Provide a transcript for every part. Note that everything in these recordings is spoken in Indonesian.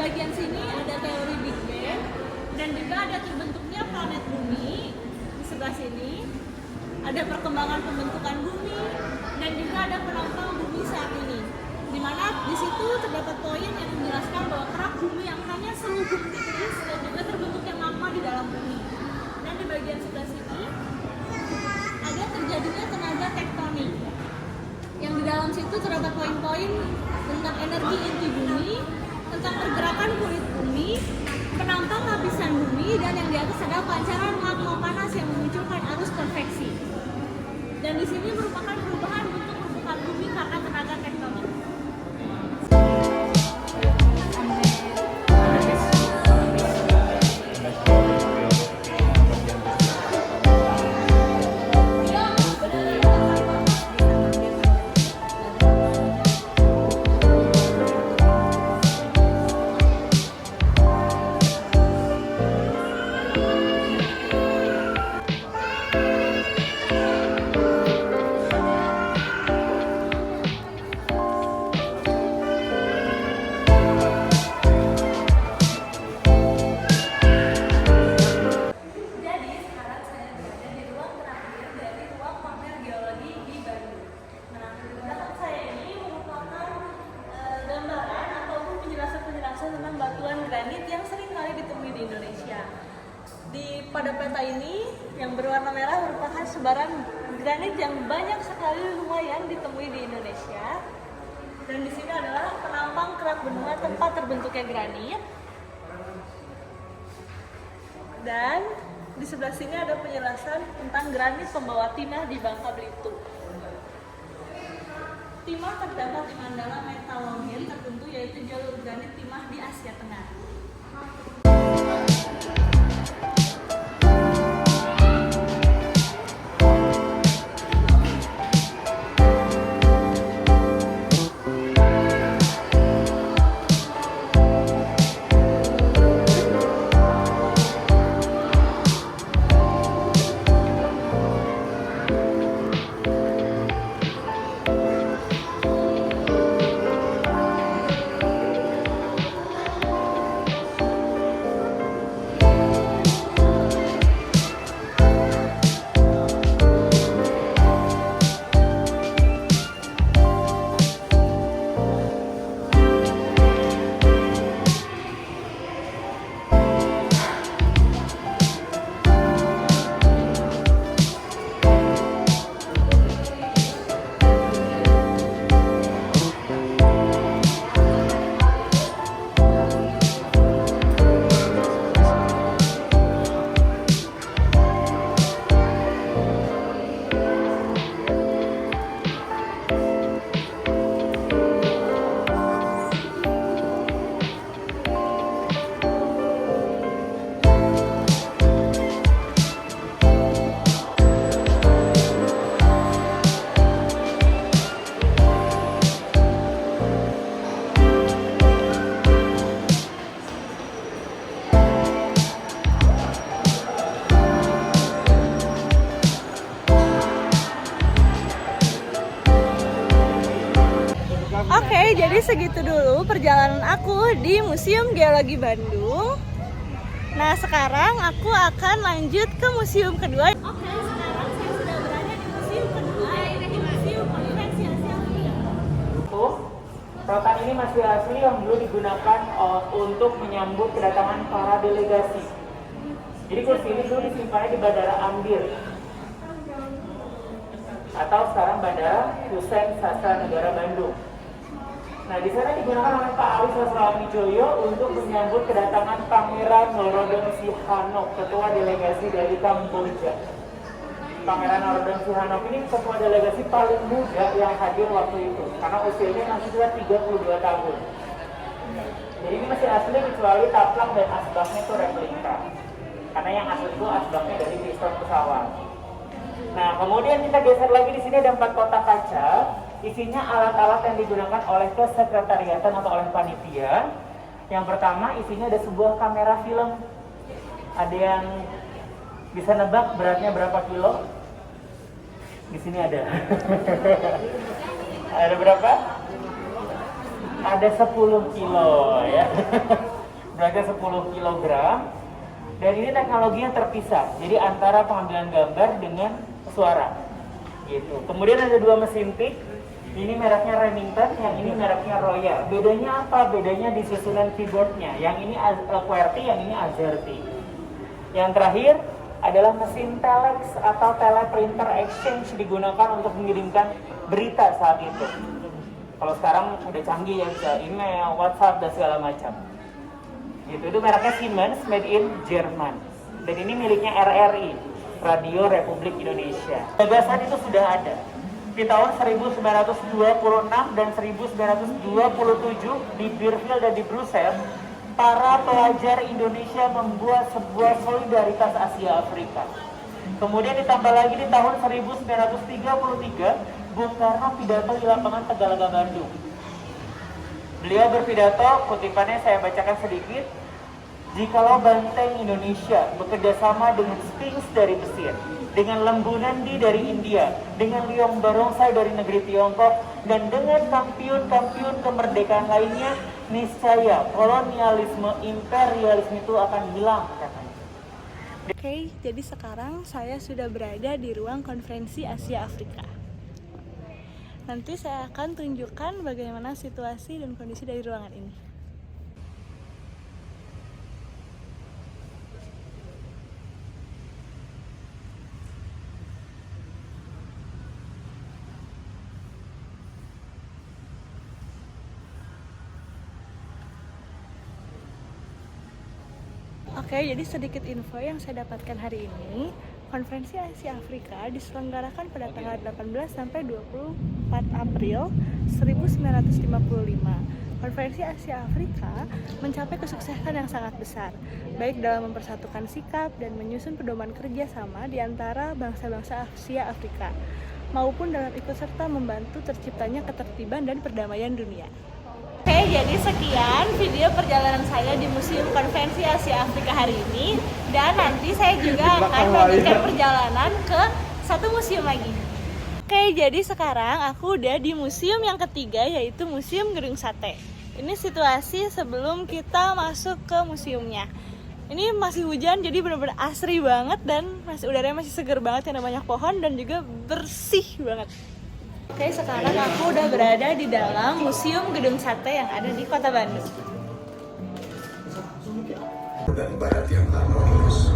bagian sini ada teori Big Bang dan juga ada terbentuknya planet bumi. Di sebelah sini ada perkembangan pembentukan bumi dan juga ada penampang bumi saat ini. Di mana di situ terdapat poin yang menjelaskan bahwa kerak bumi yang hanya selubung tipis dan juga terbentuknya magma di dalam bumi. Dan di bagian sebelah sini ada terjadinya tenaga tektonik. Yang di dalam situ terdapat poin-poin tentang energi inti bumi, tentang pergerakan kulit bumi, penampang lapisan bumi, dan yang di atas ada pancaran magma panas yang memunculkan arus konveksi. Dan di sini merupakan perubahan bentuk permukaan bumi karena tenaga tektonik. Tentang batuan granit yang sering kali ditemui di Indonesia. Pada peta ini yang berwarna merah merupakan sebaran granit yang banyak sekali lumayan ditemui di Indonesia. Dan di sini adalah penampang kerak benua tempat terbentuknya granit. Dan di sebelah sini ada penjelasan tentang granit pembawa timah di Bangka Belitung. Timah terdapat di Mandala metalogeen tertentu, yaitu jalur granit timah di Asia Tengah. Oke, jadi segitu dulu perjalanan aku di Museum Geologi Bandung. Nah, sekarang aku akan lanjut ke museum kedua. Oke, sekarang saya sudah berada di museum kedua, yaitu Museum Konveksi Asia Afrika. Rotan ini masih asli yang dulu digunakan untuk menyambut kedatangan para delegasi. Jadi kursi ini dulu disimpannya di Bandara Amdir atau sekarang Bandara Hussein Sastra Negara Bandung. Nah, di sana digunakan oleh Pak Ali Sastroamijoyo untuk menyambut kedatangan Pangeran Norodom Sihanouk, ketua delegasi dari Kamboja. Pangeran Norodom Sihanouk ini ketua delegasi paling muda yang hadir waktu itu, karena usianya masih sudah 32 tahun. Jadi ini masih asli kecuali taplak dan asbaknya itu replika, karena yang asli itu asbaknya dari piston pesawat. Nah, kemudian kita geser lagi, di sini ada 4 kotak kaca. Isinya alat-alat yang digunakan oleh kesekretariatan atau oleh panitia. Yang pertama, isinya ada sebuah kamera film. Ada yang bisa nebak beratnya berapa kilo? Di sini ada. Ada berapa? ada 10 kilo ya. Beratnya 10 kilogram. Dan ini teknologinya terpisah. Jadi antara pengambilan gambar dengan suara. Gitu. Kemudian ada 2 mesin pick. Ini mereknya Remington, yang ini mereknya Royal. Bedanya apa? Bedanya di susunan keyboardnya. Yang ini QWERTY, yang ini AZERTY. Yang terakhir adalah mesin telex atau teleprinter exchange, digunakan untuk mengirimkan berita saat itu. Kalau sekarang udah canggih ya, bisa email, WhatsApp, dan segala macam. Gitu. Itu mereknya Siemens, made in Jerman. Dan ini miliknya RRI, Radio Republik Indonesia. Gagasan itu sudah ada. Di tahun 1926 dan 1927 di Birville dan di Brussels, para pelajar Indonesia membuat sebuah solidaritas Asia Afrika. Kemudian ditambah lagi di tahun 1933, Bung Karno pidato di lapangan Tegalaga Bandung. Beliau berpidato, kutipannya saya bacakan sedikit. Jikalau banteng Indonesia bekerjasama dengan Sphinx dari Mesir, dengan Lembu Nandi dari India, dengan Liong Barongsai dari negeri Tiongkok, dan dengan kampiun-kampiun kemerdekaan lainnya, niscaya kolonialisme, imperialisme itu akan hilang, katanya. Oke, jadi sekarang saya sudah berada di ruang konferensi Asia Afrika. Nanti saya akan tunjukkan bagaimana situasi dan kondisi dari ruangan ini. Oke, jadi sedikit info yang saya dapatkan hari ini. Konferensi Asia Afrika diselenggarakan pada tanggal 18 sampai 24 April 1955. Konferensi Asia Afrika mencapai kesuksesan yang sangat besar, baik dalam mempersatukan sikap dan menyusun pedoman kerjasama di antara bangsa-bangsa Asia Afrika, maupun dalam ikut serta membantu terciptanya ketertiban dan perdamaian dunia. Oke, jadi sekian video perjalanan saya di Museum Konferensi Asia Afrika hari ini. Dan nanti saya juga akan melanjutkan perjalanan ke satu museum lagi. Oke, jadi sekarang aku udah di museum yang ketiga, yaitu Museum Gedung Sate. Ini situasi sebelum kita masuk ke museumnya. Ini masih hujan, jadi benar-benar asri banget. Dan udaranya masih seger banget, karena banyak pohon dan juga bersih banget. Oke, sekarang aku udah berada di dalam Museum Gedung Sate yang ada di Kota Bandung. Dan Barat yang harmonis.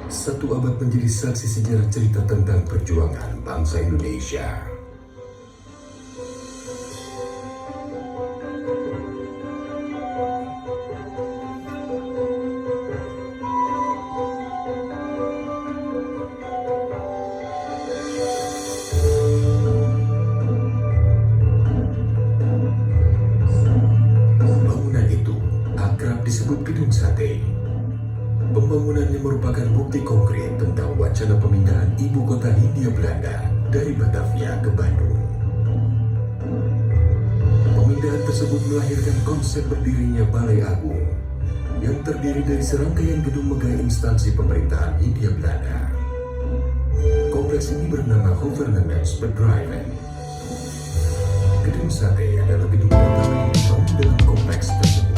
Satu abad menjadi saksi sejarah cerita tentang perjuangan bangsa Indonesia. Disebut Gedung Sate. Pembangunannya merupakan bukti konkret tentang wacana pemindahan ibu kota Hindia Belanda dari Batavia ke Bandung. Pemindahan tersebut melahirkan konsep berdirinya Balai Agung yang terdiri dari serangkaian gedung megah instansi pemerintahan Hindia Belanda. Kompleks ini bernama Gouvernementsbedrijven. Gedung Sate adalah gedung pertama yang dibangun dalam kompleks tersebut.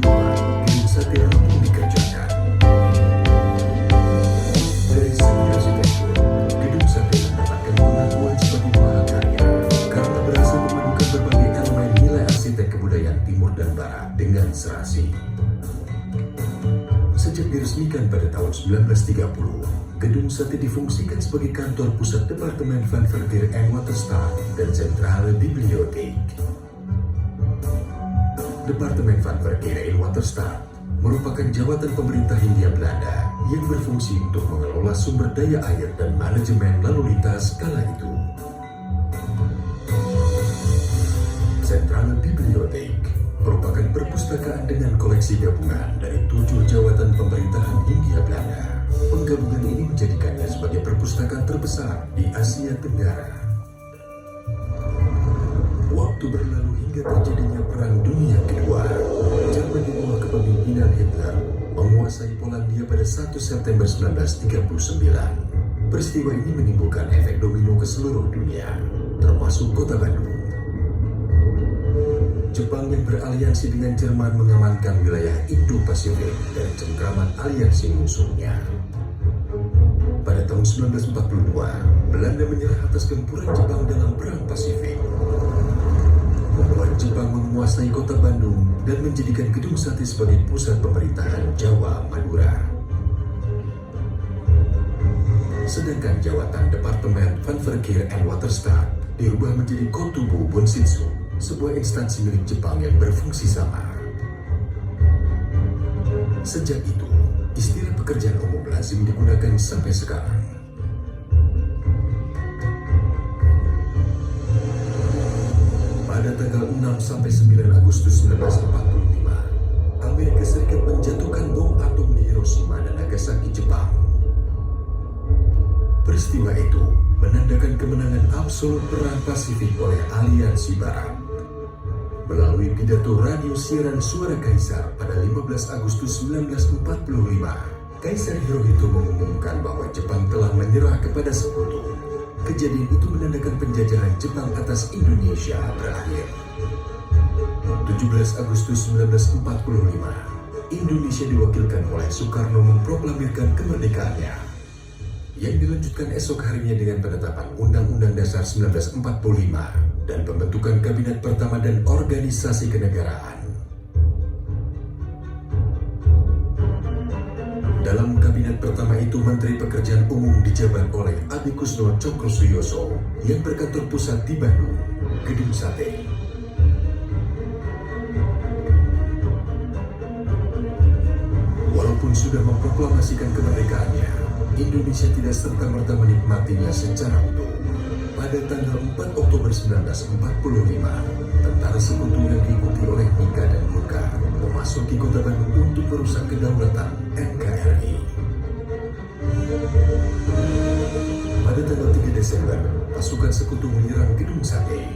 Gedung Sate rampung dikerjakan. Dari segi arsitektur, Gedung Sate mendapatkan pengakuan sebagai mahakarya karena berhasil memadukan berbagai elemen nilai arsitek kebudayaan Timur dan Barat dengan serasi. Sejak diresmikan pada tahun 1930, Gedung Sate difungsikan sebagai kantor pusat Departemen van Verkeer en Waterstaat dan Sentrale Bibliotheek. Departemen van Verkeer en Waterstaat merupakan jabatan pemerintah Hindia Belanda yang berfungsi untuk mengelola sumber daya air dan manajemen lalu lintas kala itu. Sentrale Bibliotheek merupakan perpustakaan dengan koleksi gabungan dari 7 jabatan pemerintahan Hindia Belanda. Penggabungan ini menjadikannya sebagai perpustakaan terbesar di Asia Tenggara. Waktu berlalu hingga terjadinya Perang Dunia Kedua. Jerman di bawah kepemimpinan Hitler menguasai Polandia pada 1 September 1939. Peristiwa ini menimbulkan efek domino ke seluruh dunia, termasuk kota Bandung. Jepang yang beraliansi dengan Jerman mengamankan wilayah Indo-Pasifik dari cengkraman aliansi musuhnya. Pada tahun 1942, Belanda menyerah atas gempuran Jepang dalam Perang Pasifik. Membuat Jepang menguasai kota Bandung dan menjadikan Gedung Sate sebagai pusat pemerintahan Jawa Madura. Sedangkan jawatan Departemen van Verkeer en Waterstaat dirubah menjadi Kotubu Bunshitsu, sebuah instansi milik Jepang yang berfungsi sama. Sejak itu, istilah pekerjaan umum lazim digunakan sampai sekarang. Pada tanggal 6 sampai 9 Agustus 1945, Amerika Serikat menjatuhkan bom atom di Hiroshima dan Nagasaki, Jepang. Peristiwa itu menandakan kemenangan absolut Perang Pasifik oleh Aliansi Barat. Melalui pidato radio siaran Suara Kaisar pada 15 Agustus 1945, Kaisar Hirohito mengumumkan bahwa Jepang telah menyerah kepada Sekutu. Kejadian itu menandakan penjajahan Jepang atas Indonesia berakhir. 17 Agustus 1945, Indonesia diwakilkan oleh Soekarno memproklamirkan kemerdekaannya, yang dilanjutkan esok harinya dengan penetapan Undang-Undang Dasar 1945 dan pembentukan Kabinet Pertama dan Organisasi Kenegaraan. Dalam Kabinet Pertama itu, Menteri Pekerjaan Umum dijabat oleh Adi Kusno Cokrosuyoso yang berkantor pusat di Bandung, Gedung Sate. Walaupun sudah memproklamasikan kemerdekaannya, Indonesia tidak serta-merta menikmatinya secara utuh. Pada tanggal 4 Oktober 1945, tentara Sekutu yang diikuti oleh Nika dan Gurkha memasuki kota Bandung untuk merusak kedaulatan NKRI. Pada tanggal 3 Desember, pasukan Sekutu menyerang Gedung Sate.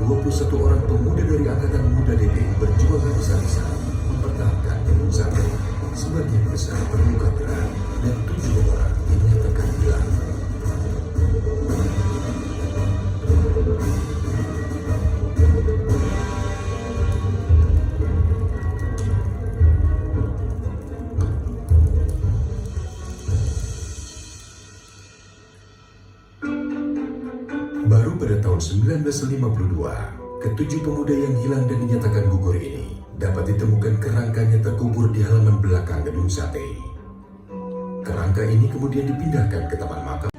21 orang pemuda dari Angkatan Muda DD berjuang habis-habisan mempertahankan Gedung Sate. Sebagian besar terluka berat dan 7 orang dinyatakan hilang. Baru pada tahun 1952, ketujuh pemuda yang hilang dan dinyatakan gugur ini dapat ditemukan kerangkanya terkubur di halaman belakang Gedung Sate. Kerangka ini kemudian dipindahkan ke Taman Makam.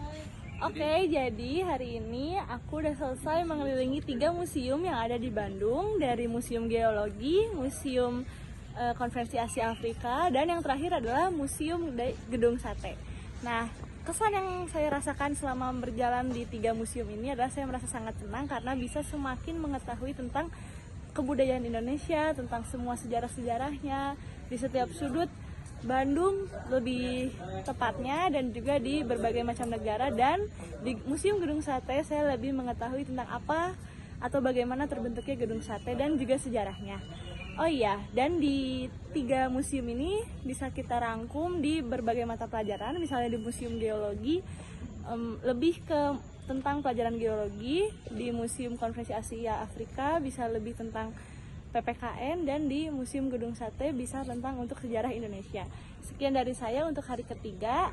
Oke, jadi hari ini aku udah selesai mengelilingi 3 museum yang ada di Bandung, dari Museum Geologi, Museum Konferensi Asia Afrika, dan yang terakhir adalah Museum Gedung Sate. Nah, kesan yang saya rasakan selama berjalan di 3 museum ini adalah saya merasa sangat senang karena bisa semakin mengetahui tentang kebudayaan Indonesia, tentang semua sejarah-sejarahnya di setiap sudut Bandung lebih tepatnya, dan juga di berbagai macam negara. Dan di Museum Gedung Sate saya lebih mengetahui tentang apa atau bagaimana terbentuknya Gedung Sate dan juga sejarahnya. Oh iya, dan di 3 museum ini bisa kita rangkum di berbagai mata pelajaran. Misalnya di Museum Geologi lebih ke tentang pelajaran geologi, di Museum Konferensi Asia Afrika bisa lebih tentang PPKN, dan di Museum Gedung Sate bisa tentang untuk sejarah Indonesia. Sekian dari saya untuk hari ketiga.